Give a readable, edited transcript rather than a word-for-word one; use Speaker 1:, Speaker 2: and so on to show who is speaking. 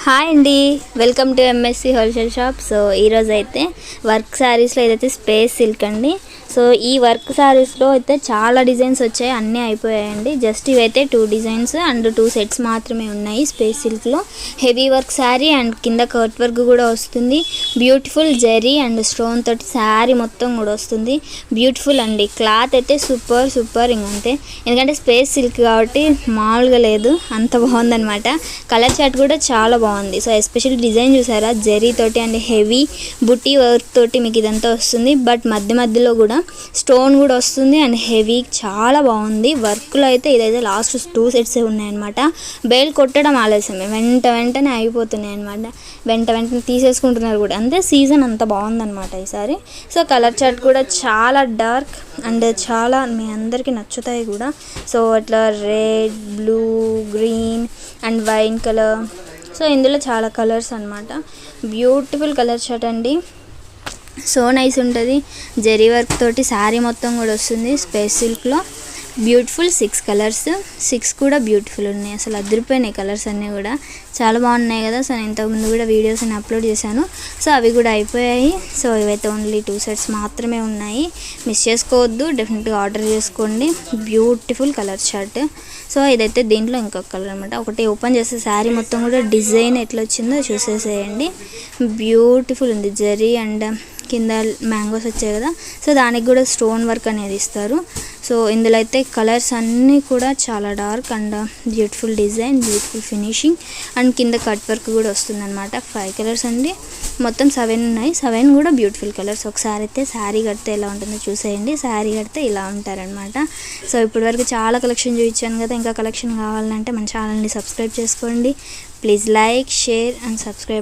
Speaker 1: Hi అండి, welcome to MSc wholesale shop. So ఈరోజు అయితే వర్క్ శారీస్లో ఏదైతే స్పేస్ సిల్క్ అండి. సో ఈ వర్క్ శారీస్లో అయితే చాలా డిజైన్స్ వచ్చాయి, అన్నీ అయిపోయాయండి. జస్ట్ ఇవైతే 2 డిజైన్స్ అండ్ 2 సెట్స్ మాత్రమే ఉన్నాయి. స్పేస్ సిల్క్లో హెవీ వర్క్ శారీ అండ్ కింద కట్ వర్క్ కూడా వస్తుంది. బ్యూటిఫుల్ జెరీ అండ్ స్టోన్ తోటి శారీ మొత్తం కూడా వస్తుంది. బ్యూటిఫుల్ అండి, క్లాత్ అయితే సూపర్ ఇంకంతే. ఎందుకంటే స్పేస్ సిల్క్ కాబట్టి మామూలుగా లేదు, అంత బాగుందనమాట. కలర్ చార్ట్ కూడా చాలా బాగుంది. సో ఎస్పెషల్లీ డిజైన్ చూసారా, జెరీ తోటి అండ్ హెవీ బుట్టి వర్క్ తోటి మీకు ఇదంతా వస్తుంది. బట్ మధ్యలో కూడా స్టోన్ కూడా వస్తుంది అండ్ హెవీ చాలా బాగుంది. వర్క్లో అయితే ఇదైతే లాస్ట్ 2 సెట్సే ఉన్నాయన్నమాట. బేల్ కొట్టడం ఆలస్యమే, వెంటనే అయిపోతున్నాయి అనమాట. వెంటనే తీసేసుకుంటున్నారు కూడా, అంతే. సీజన్ అంత బాగుందన్నమాట ఈసారి. సో కలర్ చార్ట్ కూడా చాలా డార్క్ అండ్ చాలా మీ అందరికీ నచ్చుతాయి కూడా. సో అట్లా red, blue, green and wine colour. So ఇందులో చాలా కలర్స్ అనమాట. బ్యూటిఫుల్ కలర్ చార్ట్ అండి, సో నైస్ ఉంటుంది. జెరీ వర్క్ తోటి శారీ మొత్తం కూడా వస్తుంది స్పేస్ సిల్క్లో. బ్యూటిఫుల్ 6 కలర్స్, 6 కూడా బ్యూటిఫుల్ ఉన్నాయి. అసలు అదిరిపోయినాయి కలర్స్ అన్నీ కూడా, చాలా బాగున్నాయి కదా. సో నేను ఇంతకుముందు కూడా వీడియోస్ అని అప్లోడ్ చేశాను. సో అవి కూడా అయిపోయాయి. సో ఇవైతే ఓన్లీ 2 సెట్స్ మాత్రమే ఉన్నాయి, మిస్ చేసుకోవద్దు, డెఫినెట్గా ఆర్డర్ చేసుకోండి. Beautiful colour chart. సో ఇదైతే దీంట్లో ఇంకొక కలర్ అనమాట. ఒకటి ఓపెన్ చేస్తే శారీ మొత్తం కూడా డిజైన్ ఎట్లా వచ్చిందో చూసేసేయండి. బ్యూటిఫుల్ ఉంది. జెరీ అండ్ కింద మ్యాంగోస్ వచ్చాయి కదా, సో దానికి కూడా స్టోన్ వర్క్ అనేది ఇస్తారు. సో ఇందులో అయితే కలర్స్ అన్నీ కూడా చాలా dark and beautiful design, beautiful finishing and కింద కట్ వర్క్ కూడా వస్తుందన్నమాట. 5 కలర్స్ అండి, మొత్తం 7 ఉన్నాయి. 7 కూడా బ్యూటిఫుల్ కలర్స్. ఒకసారి అయితే శారీ కడితే ఎలా ఉంటుందో చూసేయండి. శారీ కడితే ఇలా ఉంటారనమాట. సో ఇప్పటి వరకు చాలా కలెక్షన్ చూపించాను కదా, ఇంకా కలెక్షన్ కావాలంటే మన ఛానల్ని సబ్స్క్రైబ్ చేసుకోండి. Please like, share and subscribe.